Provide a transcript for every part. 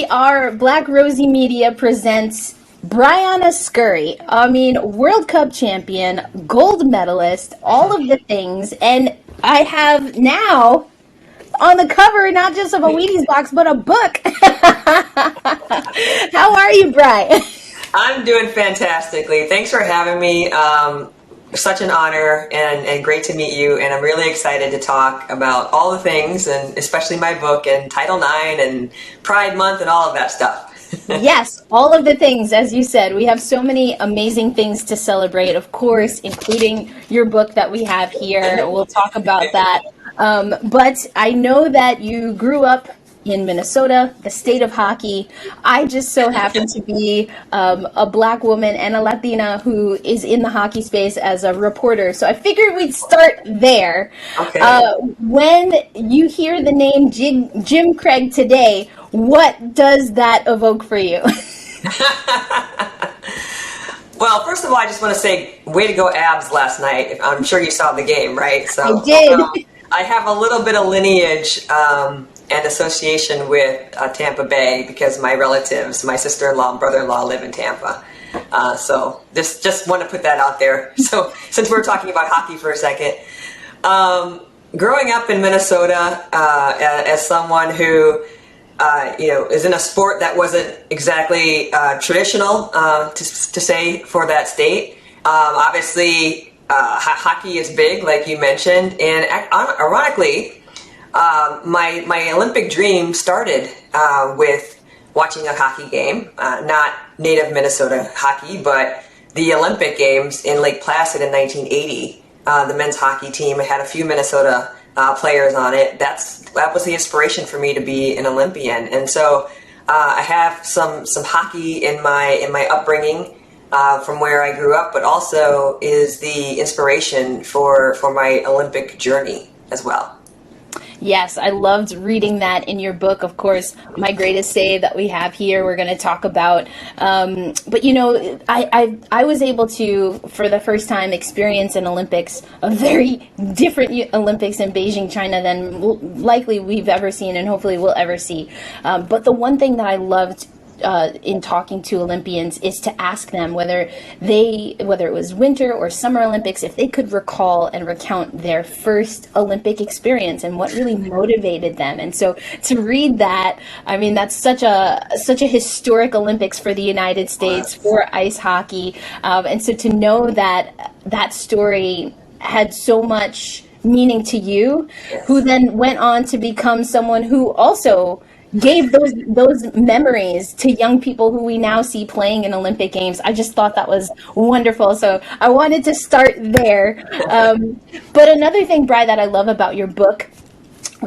are Black Rosie Media Presents Bri Scurry. I mean, World Cup champion, gold medalist, all of the things. And I have now on the cover, not just of a Wheaties box, but a book. How are you, Bri? I'm doing fantastically. Thanks for having me. Such an honor and great to meet you. And I'm really excited to talk about all the things, and especially my book and Title IX and Pride Month and all of that stuff. Yes, all of the things, as you said. We have so many amazing things to celebrate, of course, including your book that we have here. We'll talk about that. But I know that you grew up in Minnesota, the state of hockey. I just so happen to be a Black woman and a Latina who is in the hockey space as a reporter. So I figured we'd start there. Okay. When you hear the name Jim Craig today, what does that evoke for you? Well, first of all, I just want to say, way to go Abs last night. I'm sure you saw the game, right? So I did. I have a little bit of lineage and association with Tampa Bay because my relatives, my sister-in-law and brother-in-law live in Tampa. So just want to put that out there. So since we're talking about hockey for a second, growing up in Minnesota as someone who is in a sport that wasn't exactly traditional to say for that state. Obviously, hockey is big, like you mentioned, and ironically, my Olympic dream started with watching a hockey game, not native Minnesota hockey, but the Olympic Games in Lake Placid in 1980. The men's hockey team had a few Minnesota players on it. That was the inspiration for me to be an Olympian, and so I have some hockey in my upbringing from where I grew up, but also is the inspiration for my Olympic journey as well. Yes, I loved reading that in your book. Of course, My Greatest Save that we have here, we're going to talk about. But I was able to, for the first time, experience an Olympics, a very different Olympics in Beijing, China than likely we've ever seen and hopefully we'll ever see. But the one thing that I loved in talking to Olympians is to ask them whether it was winter or summer Olympics, if they could recall and recount their first Olympic experience and what really motivated them. And so to read that, I mean, that's such a historic Olympics for the United States, for ice hockey. And so to know that story had so much meaning to you, who then went on to become someone who also gave those memories to young people who we now see playing in Olympic Games. I just thought that was wonderful. So I wanted to start there. But another thing, Bri, that I love about your book,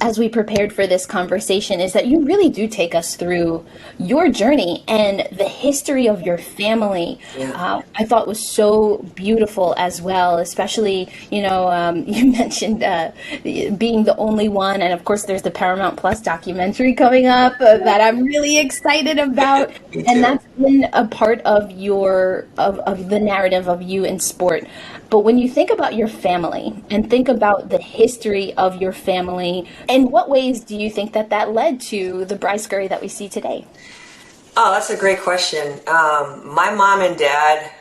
as we prepared for this conversation, is that you really do take us through your journey and the history of your family. Yeah. I thought was so beautiful as well, especially, you mentioned being the only one. And of course, there's the Paramount Plus documentary coming up that I'm really excited about. And that's been a part of of the narrative of you in sport. But when you think about your family and think about the history of your family, in what ways do you think that led to the Bri Scurry that we see today? Oh, that's a great question. My mom and dad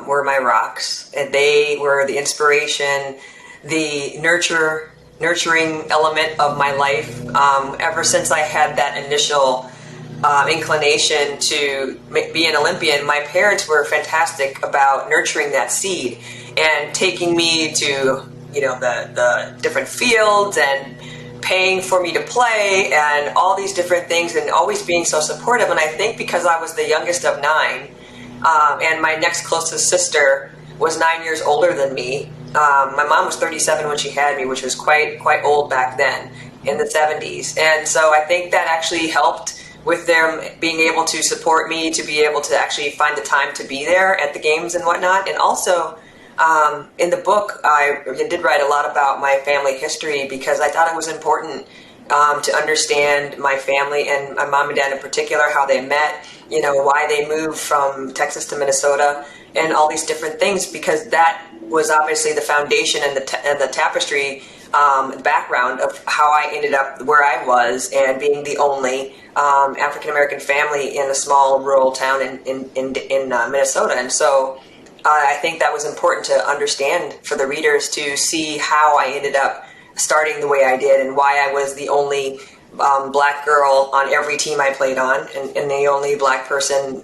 were my rocks, and they were the inspiration, the nurturing element of my life. Ever since I had that initial inclination to be an Olympian, my parents were fantastic about nurturing that seed and taking me to the different fields and paying for me to play and all these different things, and always being so supportive. And I think because I was the youngest of 9, and my next closest sister was 9 years older than me. My mom was 37 when she had me, which was quite old back then in the 70s. And so I think that actually helped with them being able to support me, to be able to actually find the time to be there at the games and whatnot. And also, in the book, I did write a lot about my family history because I thought it was important to understand my family and my mom and dad in particular, how they met, why they moved from Texas to Minnesota and all these different things, because that was obviously the foundation and the tapestry background of how I ended up where I was and being the only African American family in a small rural town in Minnesota. And so I think that was important to understand for the readers to see how I ended up starting the way I did and why I was the only black girl on every team I played on, and the only black person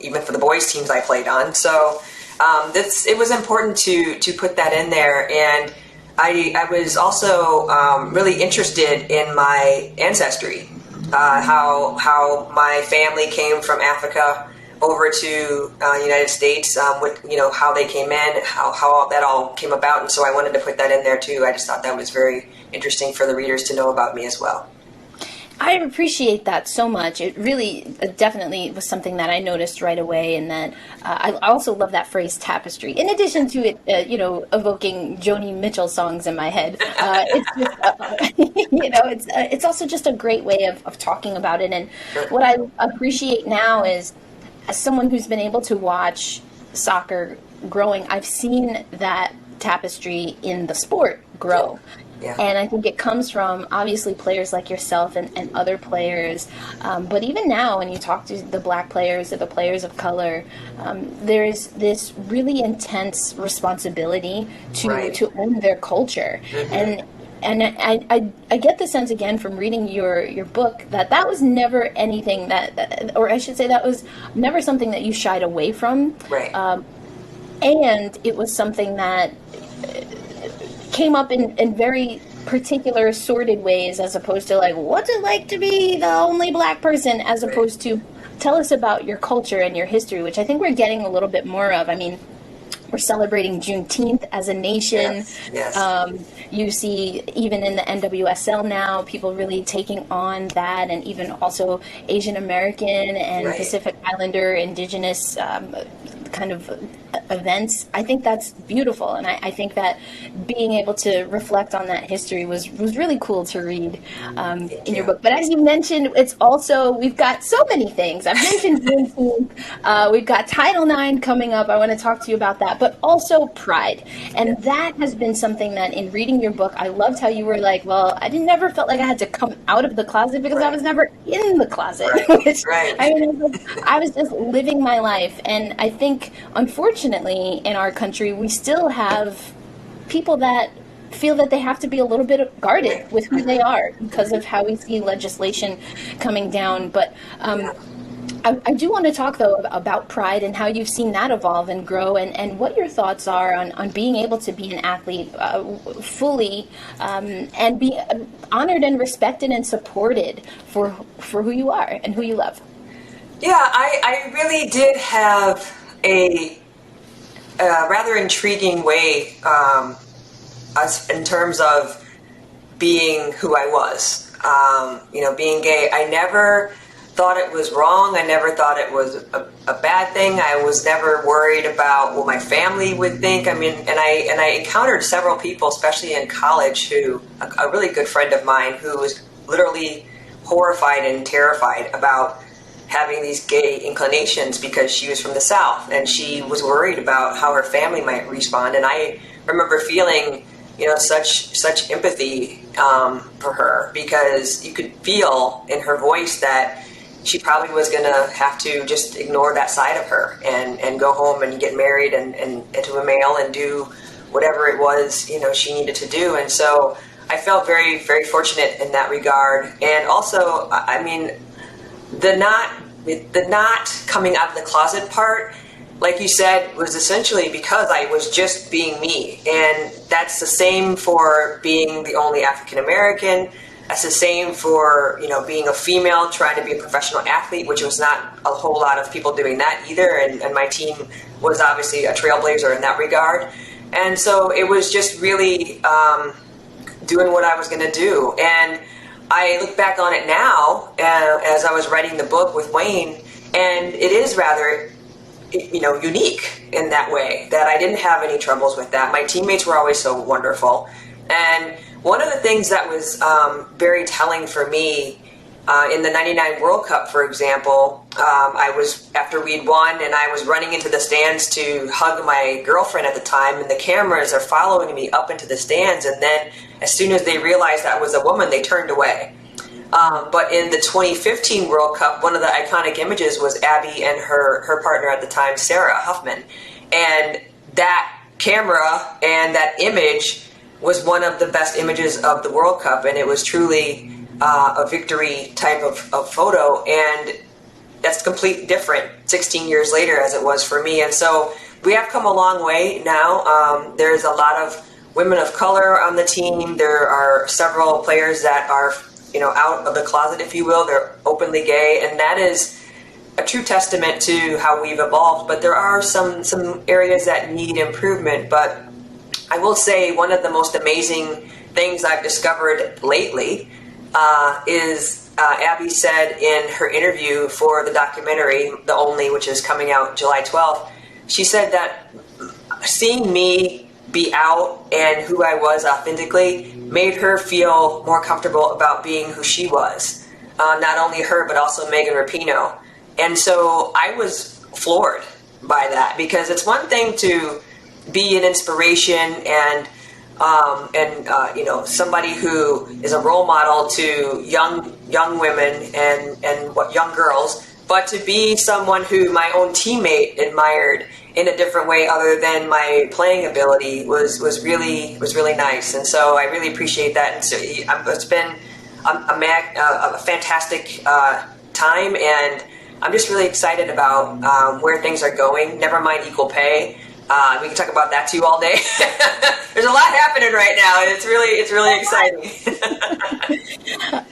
even for the boys teams I played on. So it was important to put that in there. And I was also really interested in my ancestry, how my family came from Africa over to United States, with how they came in, how that all came about, and so I wanted to put that in there too. I just thought that was very interesting for the readers to know about me as well. I appreciate that so much. It really definitely was something that I noticed right away, and that I also love that phrase tapestry. In addition to it, evoking Joni Mitchell songs in my head, it's just, it's also just a great way of talking about it. And what I appreciate now is, as someone who's been able to watch soccer growing, I've seen that tapestry in the sport grow. Yeah. And I think it comes from, obviously, players like yourself and other players. But even now, when you talk to the black players or the players of color, there's this really intense responsibility to own their culture. Mm-hmm. And I get the sense, again, from reading your book, that was never anything or I should say, that was never something that you shied away from. Right. And it was something that came up in very particular, sorted ways, as opposed to like, what's it like to be the only black person, as opposed to tell us about your culture and your history, which I think we're getting a little bit more of. I mean, we're celebrating Juneteenth as a nation. Yes. You see, even in the NWSL now, people really taking on that, and even also Asian American and Pacific Islander, Indigenous kind of events. I think that's beautiful, and I think that being able to reflect on that history was really cool to read in your book. But as you mentioned, it's also, we've got so many things. I've mentioned Juneteenth, we've got Title IX coming up. I want to talk to you about that, but also Pride. And that has been something that, in reading your book, I loved how you were like, well, I never felt like I had to come out of the closet because I was never in the closet. I mean, I was just living my life. And I think, unfortunately, in our country, we still have people that feel that they have to be a little bit guarded with who they are because of how we see legislation coming down. But I do want to talk, though, about Pride and how you've seen that evolve and grow, and what your thoughts are on being able to be an athlete fully and be honored and respected and supported for who you are and who you love. Yeah, I really did have a rather intriguing way in terms of being who I was. Being gay, I never thought it was wrong. I never thought it was a bad thing. I was never worried about what my family would think. I mean, and I encountered several people, especially in college, a really good friend of mine who was literally horrified and terrified about having these gay inclinations because she was from the South and she was worried about how her family might respond. And I remember feeling, such empathy for her, because you could feel in her voice that she probably was going to have to just ignore that side of her and go home and get married and to a male and do whatever it was, she needed to do. And so I felt very, very fortunate in that regard. And also, I mean, the not coming out of the closet part, like you said, was essentially because I was just being me. And that's the same for being the only African American. That's the same for, being a female trying to be a professional athlete, which was not a whole lot of people doing that either. And my team was obviously a trailblazer in that regard. And so it was just really doing what I was going to do. And I look back on it now as I was writing the book with Wayne, and it is rather, unique in that way, that I didn't have any troubles with that. My teammates were always so wonderful. And one of the things that was very telling for me In the '99 World Cup, for example, I was, after we'd won, and I was running into the stands to hug my girlfriend at the time, and the cameras are following me up into the stands, and then as soon as they realized that was a woman, they turned away. But in the 2015 World Cup, one of the iconic images was Abby and her partner at the time, Sarah Huffman. And that camera and that image was one of the best images of the World Cup, and it was truly a victory type of photo. And that's completely different 16 years later as it was for me. And so we have come a long way now. There's a lot of women of color on the team. There are several players that are out of the closet, if you will. They're openly gay, and that is a true testament to how we've evolved. But there are some areas that need improvement. But I will say one of the most amazing things I've discovered lately is Abby said in her interview for the documentary, The Only, which is coming out July 12th, she said that seeing me be out and who I was authentically made her feel more comfortable about being who she was. Not only her, but also Megan Rapinoe. And so I was floored by that, because it's one thing to be an inspiration and somebody who is a role model to young women and young girls, but to be someone who my own teammate admired in a different way other than my playing ability was really nice. And so I really appreciate that. And so it's been a fantastic time, and I'm just really excited about where things are going. Never mind equal pay. We can talk about that too all day. There's a lot happening right now, and it's really exciting.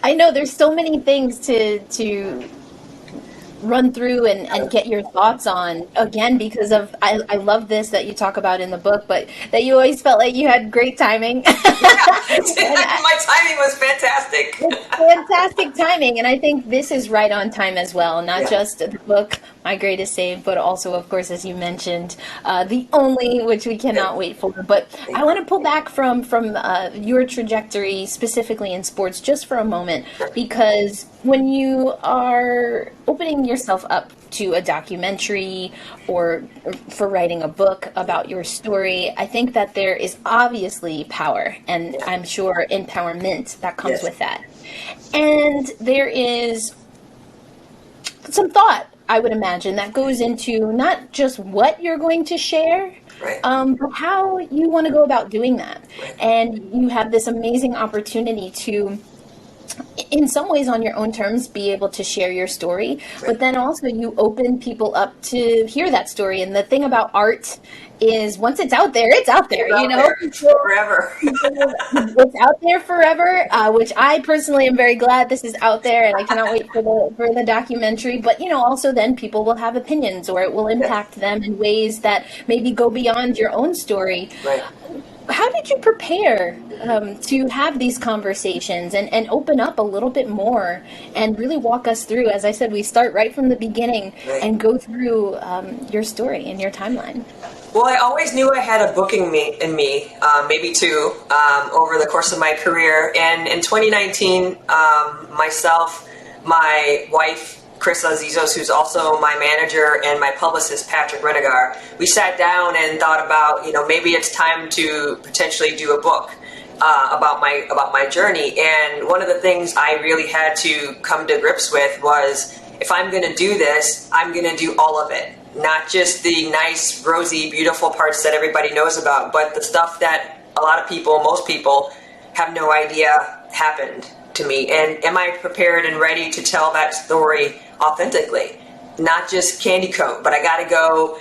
I know there's so many things to run through and get your thoughts on, again, because of I love this that you talk about in the book, but that you always felt like you had great timing. My timing was fantastic. Fantastic timing, and I think this is right on time as well. Not just the book My Greatest Save, but also, of course, as you mentioned, The Only, which we cannot wait for. But I want to pull back from your trajectory, specifically in sports, just for a moment, because when you are opening yourself up to a documentary or for writing a book about your story, I think that there is obviously power, and I'm sure empowerment that comes with that. And there is some thought, I would imagine, that goes into not just what you're going to share, but how you want to go about doing that. And you have this amazing opportunity to, in some ways on your own terms, be able to share your story, but then also you open people up to hear that story. And the thing about art is, once it's out there, it's out there, forever. It's out there forever, which I personally am very glad this is out there, and I cannot wait for the documentary. But also then people will have opinions, or it will impact them in ways that maybe go beyond your own story. How did you prepare to have these conversations and open up a little bit more and really walk us through? As I said, we start right from the beginning and go through your story and your timeline. Well, I always knew I had a book in me, maybe two, over the course of my career. And in 2019, myself, my wife, Chris Azizos, who's also my manager, and my publicist, Patrick Renegar, we sat down and thought about, maybe it's time to potentially do a book about my journey. And one of the things I really had to come to grips with was, if I'm going to do this, I'm going to do all of it. Not just the nice, rosy, beautiful parts that everybody knows about, but the stuff that a lot of people, most people, have no idea happened to me. And am I prepared and ready to tell that story authentically? Not just candy coat, but I got to go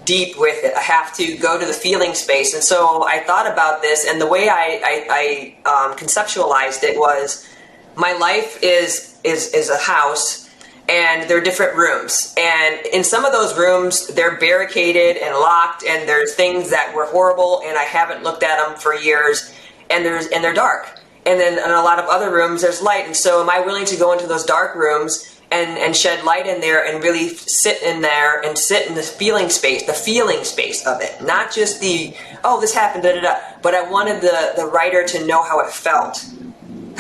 deep with it. I have to go to the feeling space. And so I thought about this, and the way I conceptualized it was, my life is a house, and there are different rooms. And in some of those rooms, they're barricaded and locked, and there's things that were horrible, and I haven't looked at them for years, and they're dark. And then in a lot of other rooms, there's light. And so am I willing to go into those dark rooms and shed light in there and really sit in there and sit in the feeling space of it? Not just the, oh, this happened, da-da-da. But I wanted the writer to know how it felt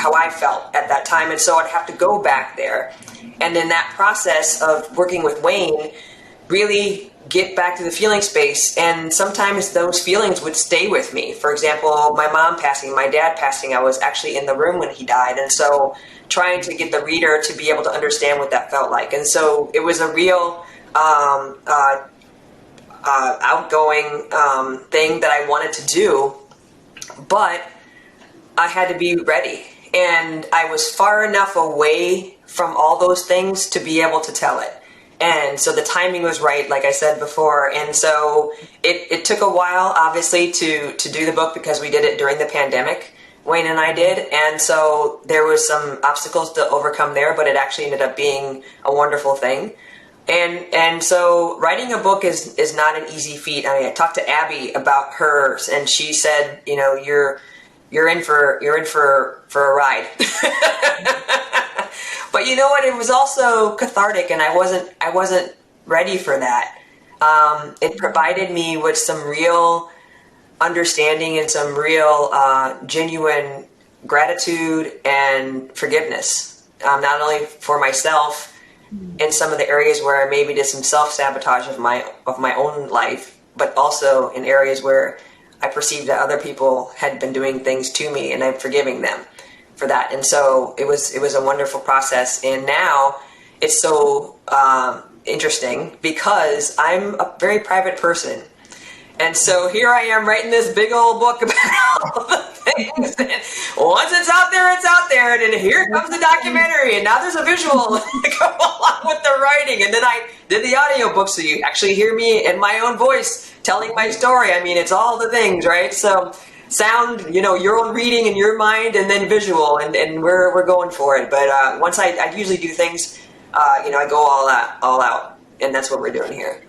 how I felt at that time. And so I'd have to go back there. And in that process of working with Wayne, really get back to the feeling space. And sometimes those feelings would stay with me. For example, my mom passing, my dad passing, I was actually in the room when he died. And so trying to get the reader to be able to understand what that felt like. And so it was a real outgoing thing that I wanted to do, but I had to be ready. And I was far enough away from all those things to be able to tell it. And so the timing was right, like I said before. And so it took a while, obviously, to do the book because we did it during the pandemic. Wayne and I did. And so there was some obstacles to overcome there, but it actually ended up being a wonderful thing. And so writing a book is not an easy feat. I mean, I talked to Abby about hers, and she said, you know, you're in for a ride. But you know what? It was also cathartic, and I wasn't ready for that. It provided me with some real understanding and some real genuine gratitude and forgiveness, not only for myself in some of the areas where I maybe did some self-sabotage of my own life, but also in areas where I perceived that other people had been doing things to me, and I'm forgiving them for that. And so it was a wonderful process. And now it's so interesting because I'm a very private person. And so here I am writing this big old book about all the things. And once it's out there, it's out there. And then here comes the documentary. And now there's a visual to go along with the writing. And then I did the audiobook, so you actually hear me in my own voice telling my story. I mean, it's all the things, right? So sound, you know, your own reading in your mind, and then visual. And we're going for it. But once I usually do things, you know, I go all out. And that's what we're doing here.